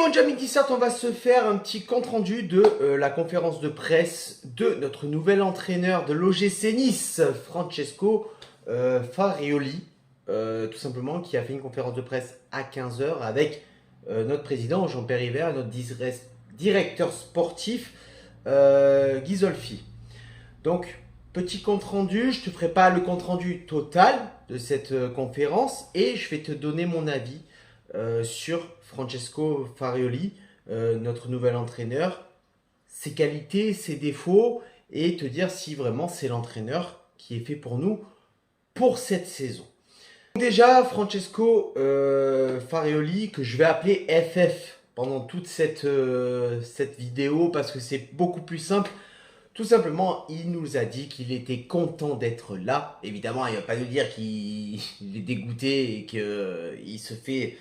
mon Jamie Dissart, on va se faire un petit compte rendu de la conférence de presse de notre nouvel entraîneur de l'OGC Nice, Francesco Farioli, tout simplement, qui a fait une conférence de presse à 15 h avec notre président Jean-Pierre River et notre directeur sportif Guy Zolfi. Donc, petit compte rendu, je ne te ferai pas le compte rendu total de cette conférence et je vais te donner mon avis sur Francesco Farioli, notre nouvel entraîneur, ses qualités, ses défauts et te dire si vraiment c'est l'entraîneur qui est fait pour nous pour cette saison. Déjà, Francesco Farioli, que je vais appeler FF pendant toute cette vidéo parce que c'est beaucoup plus simple. Tout simplement, il nous a dit qu'il était content d'être là. Évidemment, il ne va pas nous dire qu'il est dégoûté et qu'il se fait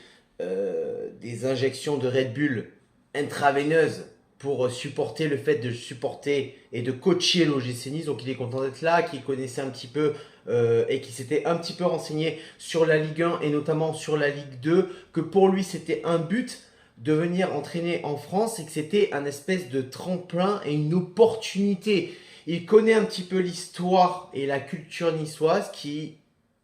des injections de Red Bull intraveineuses pour supporter le fait de supporter et de coacher l'OGC Nice. Donc il est content d'être là, qu'il connaissait un petit peu et qu'il s'était un petit peu renseigné sur la Ligue 1 et notamment sur la Ligue 2, que pour lui c'était un but de venir entraîner en France et que c'était un espèce de tremplin et une opportunité. Il connaît un petit peu l'histoire et la culture niçoise qui,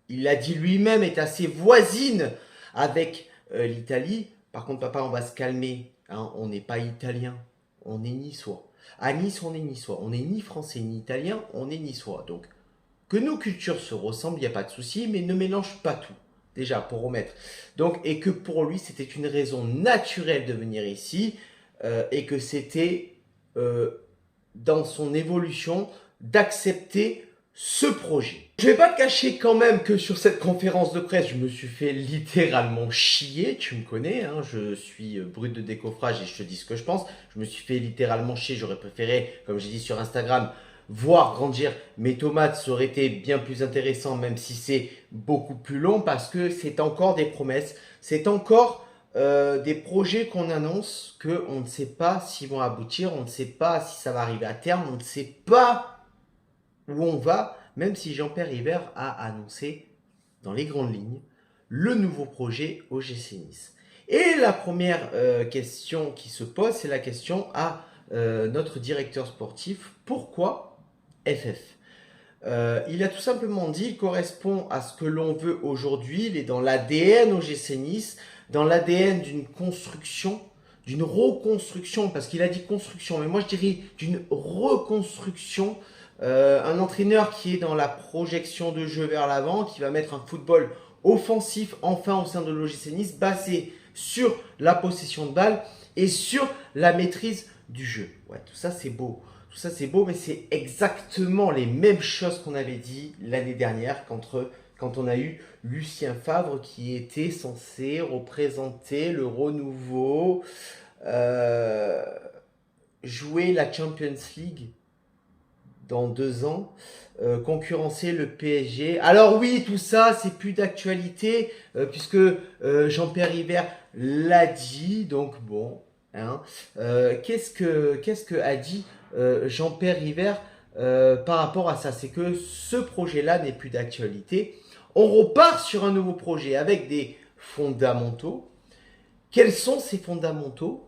il l'a dit lui-même, est assez voisine avec l'Italie. Par contre, papa, on va se calmer. Hein, on n'est pas italien, on est niçois. À Nice, on est niçois. On n'est ni français ni italien, on est niçois. Donc, que nos cultures se ressemblent, il n'y a pas de souci, mais ne mélange pas tout. Déjà, pour remettre. Donc, et que pour lui, c'était une raison naturelle de venir ici et que c'était dans son évolution d'accepter ce projet. Je vais pas te cacher quand même que sur cette conférence de presse, je me suis fait littéralement chier. Tu me connais, hein, je suis brut de décoffrage et je te dis ce que je pense. Je me suis fait littéralement chier. J'aurais préféré, comme j'ai dit sur Instagram, voir grandir mes tomates. Ça aurait été bien plus intéressant, même si c'est beaucoup plus long, parce que c'est encore des promesses. C'est encore des projets qu'on annonce, qu'on ne sait pas s'ils vont aboutir, on ne sait pas si ça va arriver à terme, on ne sait pas où on va, même si Jean-Pierre River a annoncé dans les grandes lignes le nouveau projet OGC Nice. Et la première question qui se pose, c'est la question à notre directeur sportif, pourquoi FF? Il a tout simplement dit, il correspond à ce que l'on veut aujourd'hui, il est dans l'ADN OGC Nice, dans l'ADN d'une construction, d'une reconstruction, parce qu'il a dit construction, mais moi je dirais d'une reconstruction, un entraîneur qui est dans la projection de jeu vers l'avant, qui va mettre un football offensif enfin au sein de l'OGC Nice, basé sur la possession de balle et sur la maîtrise du jeu. Ouais, tout ça c'est beau. Tout ça c'est beau, mais c'est exactement les mêmes choses qu'on avait dit l'année dernière quand on a eu Lucien Favre qui était censé représenter le renouveau, jouer la Champions League dans 2 ans, concurrencer le PSG. Alors oui, tout ça, c'est plus d'actualité, puisque Jean-Pierre River l'a dit, donc bon. Hein, qu'est-ce que a dit Jean-Pierre River par rapport à ça? C'est que ce projet-là n'est plus d'actualité. On repart sur un nouveau projet avec des fondamentaux. Quels sont ces fondamentaux?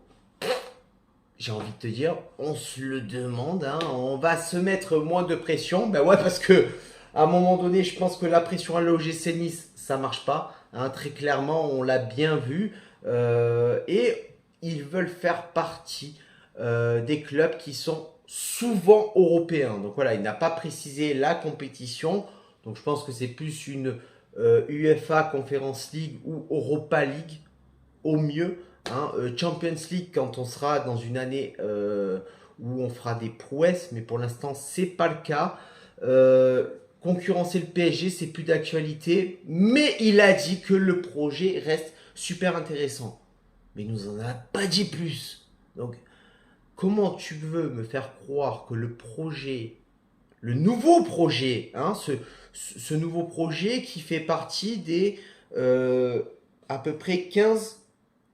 J'ai envie de te dire, on se le demande, hein, on va se mettre moins de pression. Ben ouais, parce que à un moment donné, je pense que la pression à l'OGC Nice, ça marche pas. Hein, très clairement, on l'a bien vu. Et ils veulent faire partie des clubs qui sont souvent européens. Donc voilà, il n'a pas précisé la compétition. Donc je pense que c'est plus une UEFA Conference League ou Europa League au mieux. Hein, Champions League quand on sera dans une année où on fera des prouesses, mais pour l'instant c'est pas le cas. Concurrencer le PSG, c'est plus d'actualité, mais il a dit que le projet reste super intéressant. Mais il nous en a pas dit plus. Donc, comment tu veux me faire croire que le projet, le nouveau projet, hein, ce nouveau projet qui fait partie des à peu près 15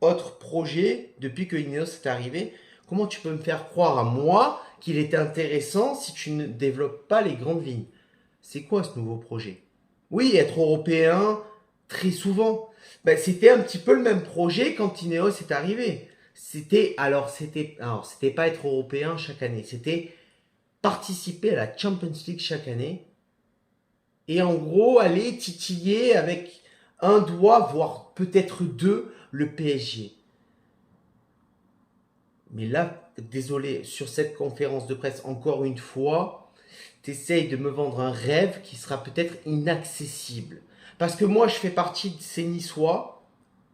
autres projets depuis que Ineos est arrivé, comment tu peux me faire croire à moi qu'il est intéressant si tu ne développes pas les grandes lignes? C'est quoi ce nouveau projet? Oui, être européen, très souvent. Ben, c'était un petit peu le même projet quand Ineos est arrivé. c'était pas être européen chaque année, c'était participer à la Champions League chaque année et en gros aller titiller avec un doigt, voire peut-être deux, le PSG. Mais là, désolé, sur cette conférence de presse, encore une fois, t'essayes de me vendre un rêve qui sera peut-être inaccessible. Parce que moi, je fais partie de ces Niçois,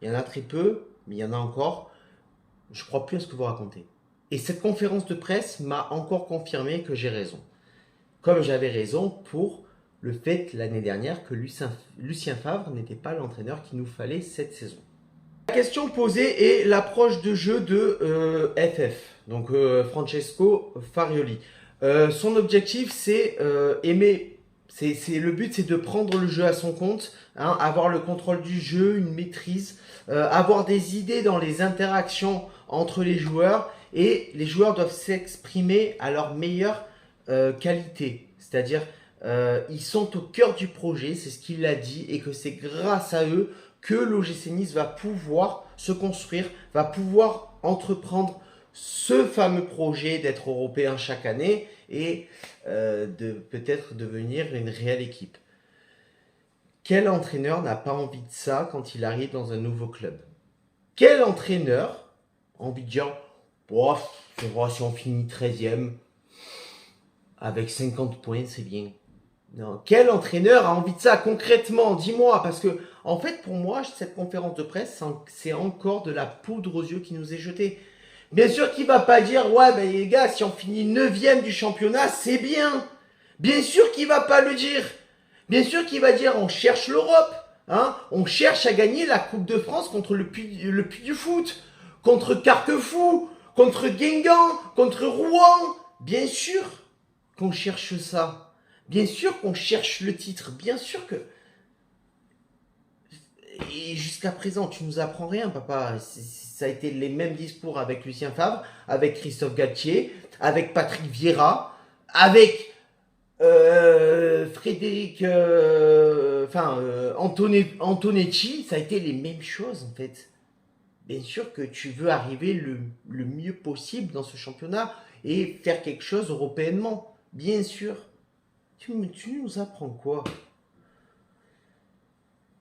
il y en a très peu, mais il y en a encore, je crois plus à ce que vous racontez. Et cette conférence de presse m'a encore confirmé que j'ai raison. Comme j'avais raison pour le fait l'année dernière que Lucien Favre n'était pas l'entraîneur qu'il nous fallait cette saison. La question posée est l'approche de jeu de FF, donc Francesco Farioli. Son objectif, c'est le but, c'est de prendre le jeu à son compte, hein, avoir le contrôle du jeu, une maîtrise, avoir des idées dans les interactions entre les joueurs, et les joueurs doivent s'exprimer à leur meilleure qualité. C'est-à-dire, ils sont au cœur du projet, c'est ce qu'il a dit, et que c'est grâce à eux que l'OGC Nice va pouvoir se construire, va pouvoir entreprendre ce fameux projet d'être européen chaque année et de peut-être devenir une réelle équipe. Quel entraîneur n'a pas envie de ça quand il arrive dans un nouveau club? Quel entraîneur a envie de dire oh, si on finit 13e avec 50 points, c'est bien? Non. Quel entraîneur a envie de ça concrètement? Dis-moi, parce que en fait, pour moi, cette conférence de presse, c'est encore de la poudre aux yeux qui nous est jetée. Bien sûr qu'il va pas dire ouais, ben les gars, si on finit 9e du championnat, c'est bien. Bien sûr qu'il va pas le dire. Bien sûr qu'il va dire on cherche l'Europe, hein, on cherche à gagner la Coupe de France contre le Puy du Foot, contre Carquefou, contre Guingamp, contre Rouen. Bien sûr qu'on cherche ça. Bien sûr qu'on cherche le titre, bien sûr que... Et jusqu'à présent, tu nous apprends rien, papa. Ça a été les mêmes discours avec Lucien Favre, avec Christophe Galtier, avec Patrick Vieira, avec Frédéric... Antonetti. Ça a été les mêmes choses, en fait. Bien sûr que tu veux arriver le mieux possible dans ce championnat et faire quelque chose européennement. Bien sûr. Tu nous apprends quoi?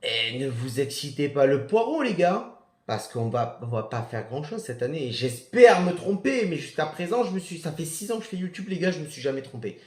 Et ne vous excitez pas le poireau, les gars, parce on va pas faire grand chose cette année. J'espère me tromper, mais jusqu'à présent, ça fait 6 ans que je fais YouTube, les gars, je me suis jamais trompé.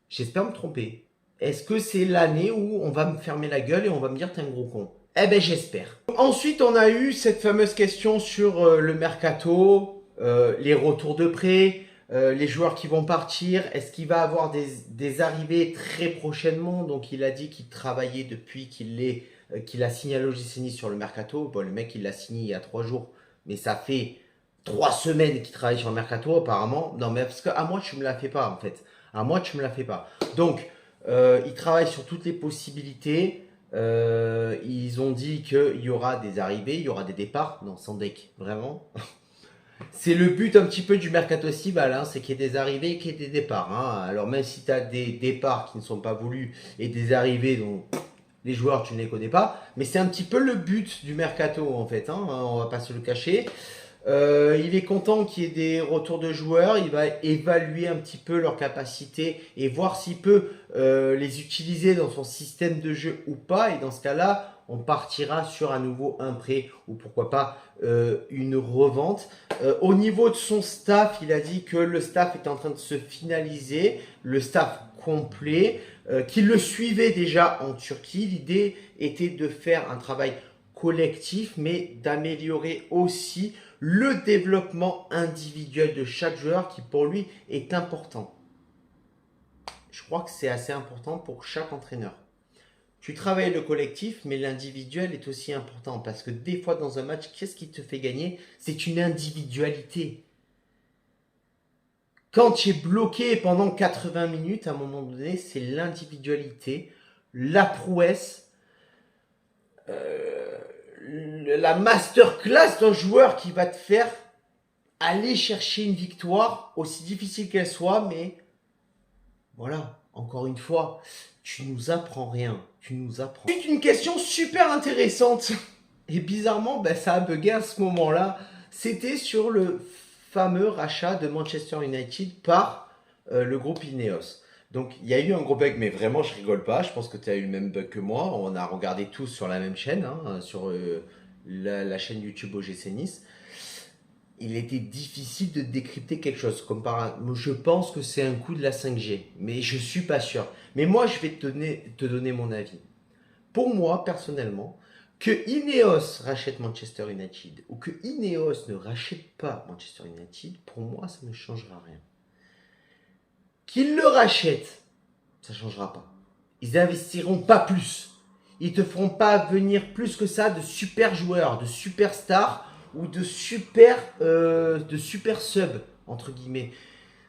J'espère me tromper. Est-ce que c'est l'année où on va me fermer la gueule et on va me dire t'es un gros con? Eh ben j'espère. Ensuite, on a eu cette fameuse question sur le mercato, les retours de prêt. Les joueurs qui vont partir, est-ce qu'il va avoir des arrivées très prochainement? Donc il a dit qu'il travaillait depuis qu'il a signé à l'OGC Nice sur le mercato. Bon, le mec il l'a signé il y a 3 jours, mais ça fait 3 semaines qu'il travaille sur le mercato apparemment. Non mais parce qu'à moi tu me la fais pas en fait. À moi tu me la fais pas. Donc il travaille sur toutes les possibilités. Ils ont dit qu'il y aura des arrivées, il y aura des départs. Non, sans deck, vraiment. C'est le but un petit peu du mercato estival, hein, c'est qu'il y ait des arrivées et qu'il y ait des départs. Hein. Alors même si tu as des départs qui ne sont pas voulus et des arrivées dont les joueurs tu ne les connais pas, mais c'est un petit peu le but du mercato en fait, hein, on va pas se le cacher. Il est content qu'il y ait des retours de joueurs, il va évaluer un petit peu leur capacité et voir s'il peut les utiliser dans son système de jeu ou pas. Et dans ce cas-là, on partira sur à nouveau un prêt ou pourquoi pas une revente. Au niveau de son staff, il a dit que le staff était en train de se finaliser, le staff complet, qu'il le suivait déjà en Turquie. L'idée était de faire un travail collectif, mais d'améliorer aussi le développement individuel de chaque joueur qui pour lui est important. Je crois que c'est assez important pour chaque entraîneur. Tu travailles le collectif, mais l'individuel est aussi important parce que des fois dans un match, qu'est-ce qui te fait gagner? C'est une individualité. Quand tu es bloqué pendant 80 minutes, à un moment donné, c'est l'individualité, la prouesse, la masterclass d'un joueur qui va te faire aller chercher une victoire, aussi difficile qu'elle soit, mais voilà, encore une fois, tu nous apprends rien, tu nous apprends. C'est une question super intéressante, et bizarrement, ben, ça a bugué à ce moment-là, C'était sur le fameux rachat de Manchester United par le groupe Ineos. Donc il y a eu un gros bug, mais vraiment je rigole pas, je pense que tu as eu le même bug que moi, on a regardé tous sur la même chaîne, hein, sur la chaîne YouTube OGC Nice. Il était difficile de décrypter quelque chose. Je pense que c'est un coup de la 5G, mais je suis pas sûr. Mais moi, je vais te donner mon avis. Pour moi, personnellement, que Ineos rachète Manchester United ou que Ineos ne rachète pas Manchester United, pour moi, ça ne changera rien. Qu'ils le rachètent, ça ne changera pas. Ils investiront pas plus. Ils te feront pas venir plus que ça de super joueurs, de super stars ou de super sub entre guillemets.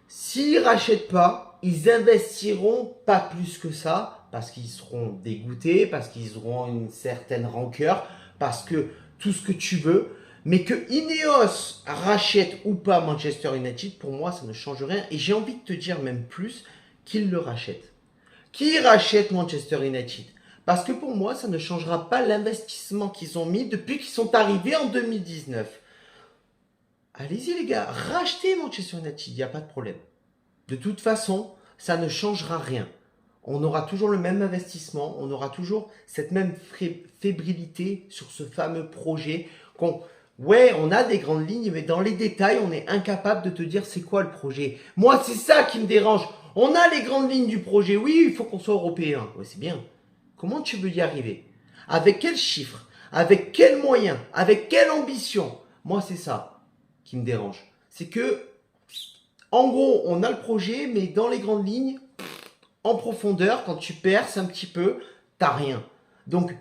S'ils rachètent pas, ils investiront pas plus que ça parce qu'ils seront dégoûtés, parce qu'ils auront une certaine rancœur, parce que tout ce que tu veux. Mais que Ineos rachète ou pas Manchester United, pour moi, ça ne change rien. Et j'ai envie de te dire même plus qu'ils le rachètent. Qui rachète Manchester United? Parce que pour moi, ça ne changera pas l'investissement qu'ils ont mis depuis qu'ils sont arrivés en 2019. Allez-y les gars, rachetez Manchester United, il n'y a pas de problème. De toute façon, ça ne changera rien. On aura toujours le même investissement, on aura toujours cette même fébrilité sur ce fameux projet. Ouais, on a des grandes lignes, mais dans les détails, on est incapable de te dire c'est quoi le projet. Moi, c'est ça qui me dérange. On a les grandes lignes du projet. Oui, il faut qu'on soit européen. Ouais, c'est bien. Comment tu veux y arriver? Avec quels chiffres? Avec quels moyens? Avec quelle ambition? Moi, c'est ça qui me dérange. C'est que, en gros, on a le projet, mais dans les grandes lignes, en profondeur, quand tu perces un petit peu, t'as rien. Donc,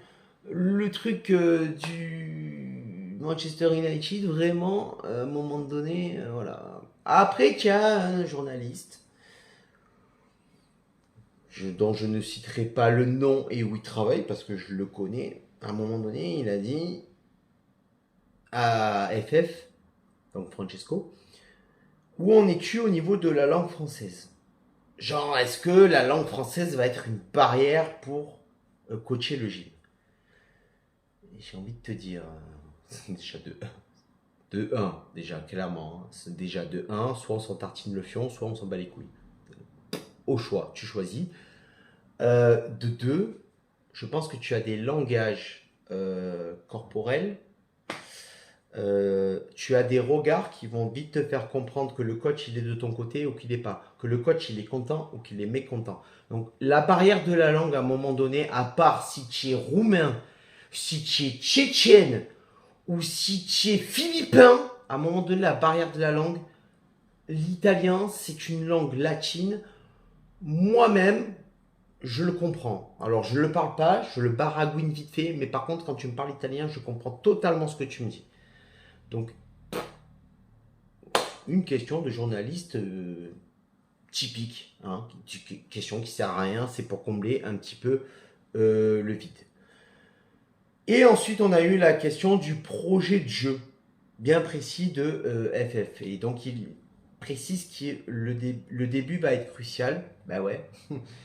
le truc du Manchester United, vraiment, à un moment donné, voilà. Après, qu'il y a un journaliste dont je ne citerai pas le nom et où il travaille parce que je le connais. À un moment donné, il a dit à FF, donc Francesco, où en es-tu au niveau de la langue française? Genre, est-ce que la langue française va être une barrière pour coacher le gym? Et j'ai envie de te dire, c'est déjà de 1, déjà, clairement. Hein. C'est déjà de 1, soit on s'en tartine le fion, soit on s'en bat les couilles. Au choix, tu choisis. De 2, je pense que tu as des langages corporels. Tu as des regards qui vont vite te faire comprendre que le coach il est de ton côté ou qu'il n'est pas, que le coach il est content ou qu'il est mécontent. Donc la barrière de la langue à un moment donné, à part si tu es roumain, si tu es tchétchène ou si tu es philippin, à un moment donné la barrière de la langue, l'italien c'est une langue latine. Moi-même, je le comprends. Alors je ne le parle pas, je le baragouine vite fait, mais par contre quand tu me parles italien, je comprends totalement ce que tu me dis. Donc, une question de journaliste typique, hein, question qui sert à rien, c'est pour combler un petit peu le vide. Et ensuite, on a eu la question du projet de jeu bien précis de FF. Et donc, il précise que le début va être crucial. Bah ouais,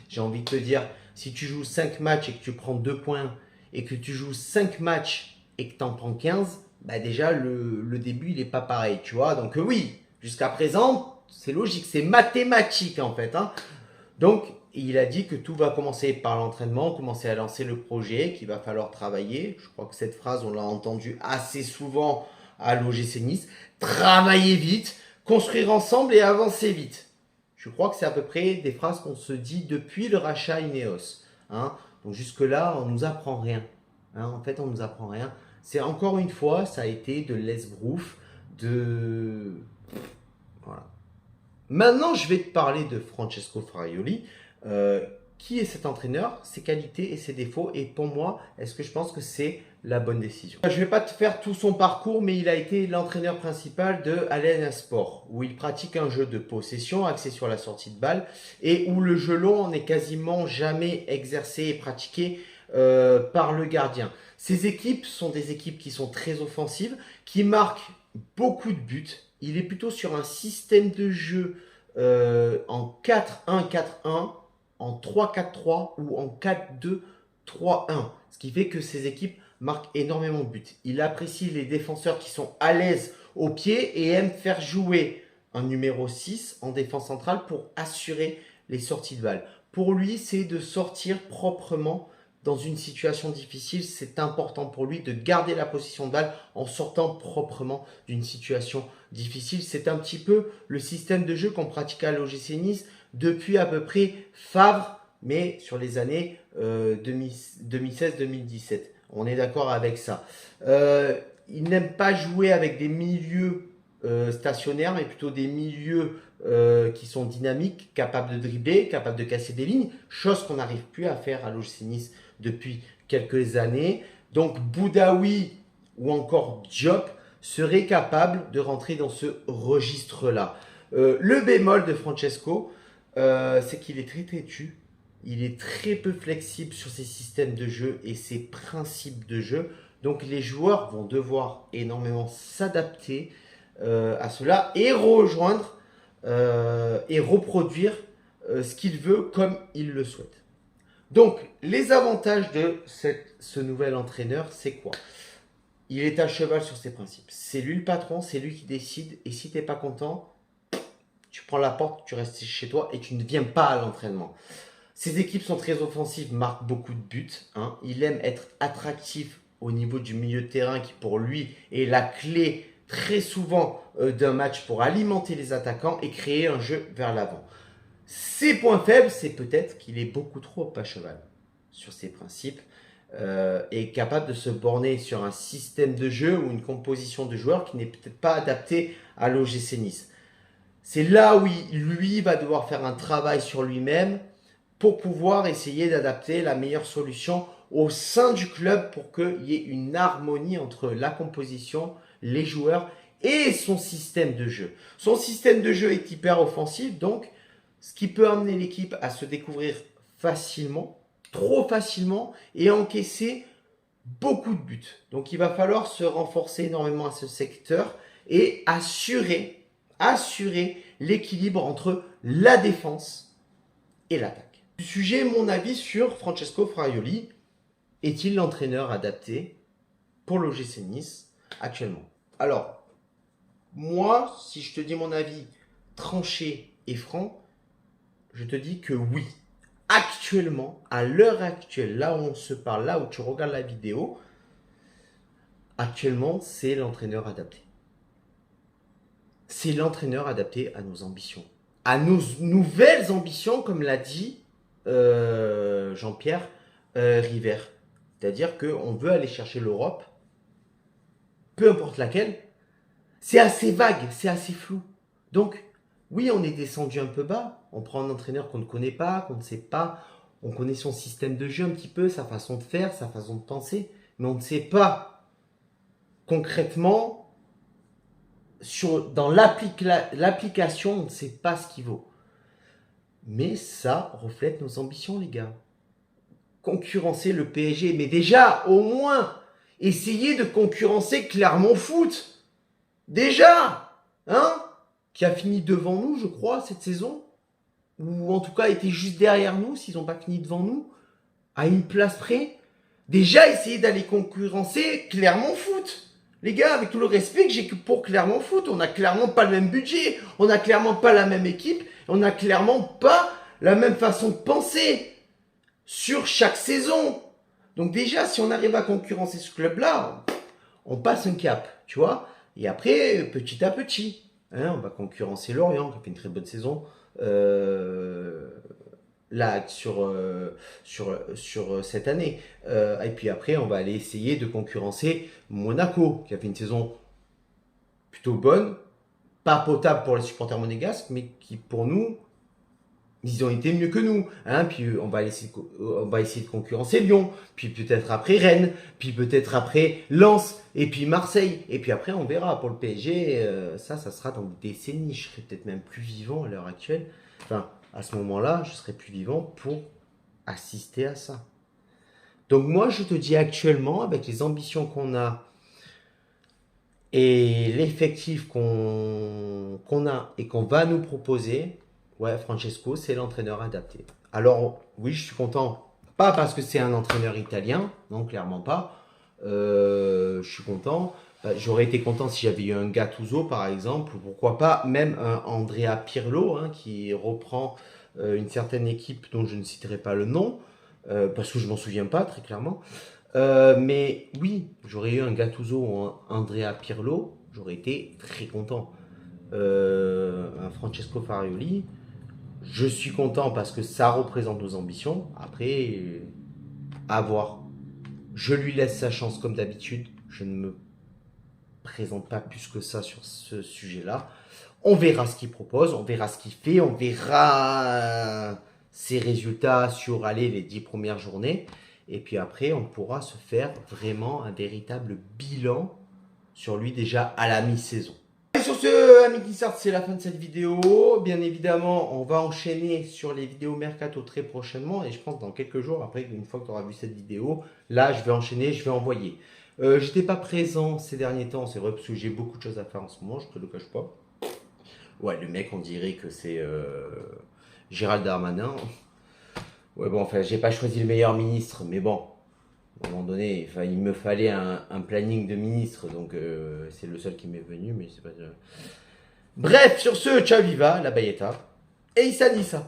j'ai envie de te dire, si tu joues 5 matchs et que tu prends 2 points, et que tu joues 5 matchs et que tu en prends 15, bah déjà le début il n'est pas pareil, tu vois. Donc oui, jusqu'à présent, c'est logique, c'est mathématique en fait. Hein. Donc il a dit que tout va commencer par l'entraînement, commencer à lancer le projet, qu'il va falloir travailler. Je crois que cette phrase, on l'a entendue assez souvent à l'OGC Nice. Travailler vite, construire ensemble et avancer vite. Je crois que c'est à peu près des phrases qu'on se dit depuis le rachat Ineos. Hein. Donc jusque-là, on ne nous apprend rien. Hein. En fait, on ne nous apprend rien. C'est encore une fois, ça a été de l'esbrouf, de... Voilà. Maintenant, je vais te parler de Francesco Farioli. Qui est cet entraîneur, ses qualités et ses défauts, et pour moi, est-ce que je pense que c'est la bonne décision? Je ne vais pas te faire tout son parcours, mais il a été l'entraîneur principal de Allen Sport, où il pratique un jeu de possession axé sur la sortie de balle, et où le jeu long n'est quasiment jamais exercé et pratiqué par le gardien. Ces équipes sont des équipes qui sont très offensives, qui marquent beaucoup de buts. Il est plutôt sur un système de jeu en 4-1-4-1, en 3-4-3 ou en 4-2-3-1. Ce qui fait que ces équipes marquent énormément de buts. Il apprécie les défenseurs qui sont à l'aise au pied et aime faire jouer un numéro 6 en défense centrale pour assurer les sorties de balles. Pour lui, c'est de sortir proprement dans une situation difficile. C'est important pour lui de garder la possession de balle en sortant proprement d'une situation difficile. C'est un petit peu le système de jeu qu'on pratique à l'OGC Nice depuis à peu près Favre, mais sur les années 2016-2017. On est d'accord avec ça. Il n'aime pas jouer avec des milieux stationnaires, mais plutôt des milieux qui sont dynamiques, capables de dribbler, capables de casser des lignes, chose qu'on n'arrive plus à faire à l'OGC Nice depuis quelques années. Donc Boudaoui ou encore Diop seraient capables de rentrer dans ce registre-là. Le bémol de Francesco, c'est qu'il est très têtu. Il est très peu flexible sur ses systèmes de jeu et ses principes de jeu. Donc les joueurs vont devoir énormément s'adapter à cela et rejoindre et reproduire ce qu'il veut comme il le souhaite. Donc les avantages de ce nouvel entraîneur, c'est quoi? Il est à cheval sur ses principes. C'est lui le patron, c'est lui qui décide. Et si tu n'es pas content, tu prends la porte, tu restes chez toi et tu ne viens pas à l'entraînement. Ses équipes sont très offensives, marquent beaucoup de buts. Il aime être attractif au niveau du milieu de terrain qui pour lui est la clé très souvent d'un match pour alimenter les attaquants et créer un jeu vers l'avant. Ses points faibles, c'est peut-être qu'il est beaucoup trop à cheval sur ses principes et capable de se borner sur un système de jeu ou une composition de joueurs qui n'est peut-être pas adapté à l'OGC Nice. C'est là où lui va devoir faire un travail sur lui-même pour pouvoir essayer d'adapter la meilleure solution au sein du club pour qu'il y ait une harmonie entre la composition, les joueurs et son système de jeu. Son système de jeu est hyper offensif, donc ce qui peut amener l'équipe à se découvrir facilement, trop facilement, et encaisser beaucoup de buts. Donc il va falloir se renforcer énormément à ce secteur et assurer l'équilibre entre la défense et l'attaque. Du sujet, mon avis sur Francesco Fraioli. Est-il l'entraîneur adapté pour l'OGC Nice actuellement? Alors, moi, si je te dis mon avis tranché et franc, je te dis que oui. Actuellement, à l'heure actuelle, là où on se parle, là où tu regardes la vidéo, actuellement, c'est l'entraîneur adapté. C'est l'entraîneur adapté à nos ambitions. À nos nouvelles ambitions, comme l'a dit Jean-Pierre River. C'est-à-dire qu'on veut aller chercher l'Europe, peu importe laquelle. C'est assez vague, c'est assez flou. Donc, oui, on est descendu un peu bas. On prend un entraîneur qu'on ne connaît pas, qu'on ne sait pas. On connaît son système de jeu un petit peu, sa façon de faire, sa façon de penser. Mais on ne sait pas concrètement, dans l'application, on ne sait pas ce qu'il vaut. Mais ça reflète nos ambitions, les gars. Concurrencer le PSG, mais déjà, au moins, essayer de concurrencer Clermont Foot. Déjà, qui a fini devant nous, je crois, cette saison. Ou en tout cas, était juste derrière nous, s'ils n'ont pas fini devant nous, à une place près. Déjà, essayer d'aller concurrencer Clermont Foot. Les gars, avec tout le respect que j'ai pour Clermont Foot, on n'a clairement pas le même budget, on n'a clairement pas la même équipe, on n'a clairement pas la même façon de penser sur chaque saison. Donc déjà, si on arrive à concurrencer ce club-là, on passe un cap, tu vois. Et après, petit à petit, on va concurrencer Lorient, qui a fait une très bonne saison là sur cette année. Et puis après, on va aller essayer de concurrencer Monaco, qui a fait une saison plutôt bonne, pas potable pour les supporters monégasques, mais qui pour nous, ils ont été mieux que nous. Puis on va essayer de concurrencer Lyon, puis peut-être après Rennes, puis peut-être après Lens, et puis Marseille. Et puis après, on verra. Pour le PSG, ça sera dans des décennies. Je serai peut-être même plus vivant à l'heure actuelle. Enfin, à ce moment-là, je serai plus vivant pour assister à ça. Donc moi, je te dis actuellement, avec les ambitions qu'on a et l'effectif qu'on a et qu'on va nous proposer, ouais, Francesco, c'est l'entraîneur adapté. Alors, oui, je suis content. Pas parce que c'est un entraîneur italien, non, clairement pas. Je suis content J'aurais été content si j'avais eu un Gattuso par exemple, ou pourquoi pas même un Andrea Pirlo hein, qui reprend une certaine équipe dont je ne citerai pas le nom, parce que je m'en souviens pas très clairement. Mais oui, j'aurais eu un Gattuso ou un Andrea Pirlo, j'aurais été très content. Un Francesco Farioli, je suis content parce que ça représente nos ambitions. Après, à voir. Je lui laisse sa chance comme d'habitude. Je ne me présente pas plus que ça sur ce sujet-là. On verra ce qu'il propose, on verra ce qu'il fait, on verra ses résultats sur allez, les 10 premières journées. Et puis après, on pourra se faire vraiment un véritable bilan sur lui déjà à la mi-saison. Et sur ce, amis Glissard, c'est la fin de cette vidéo. Bien évidemment, on va enchaîner sur les vidéos Mercato très prochainement. Et je pense dans quelques jours, après, une fois que tu auras vu cette vidéo, là, je vais enchaîner, je vais envoyer. J'étais pas présent ces derniers temps, c'est vrai, parce que j'ai beaucoup de choses à faire en ce moment, je te le cache pas. Ouais, le mec, on dirait que c'est Gérald Darmanin. Ouais, bon, enfin, j'ai pas choisi le meilleur ministre, mais bon, à un moment donné, enfin, il me fallait un planning de ministre, donc c'est le seul qui m'est venu, mais c'est pas. Bref, sur ce, ciao viva, la Bayeta, et Issa Nissa.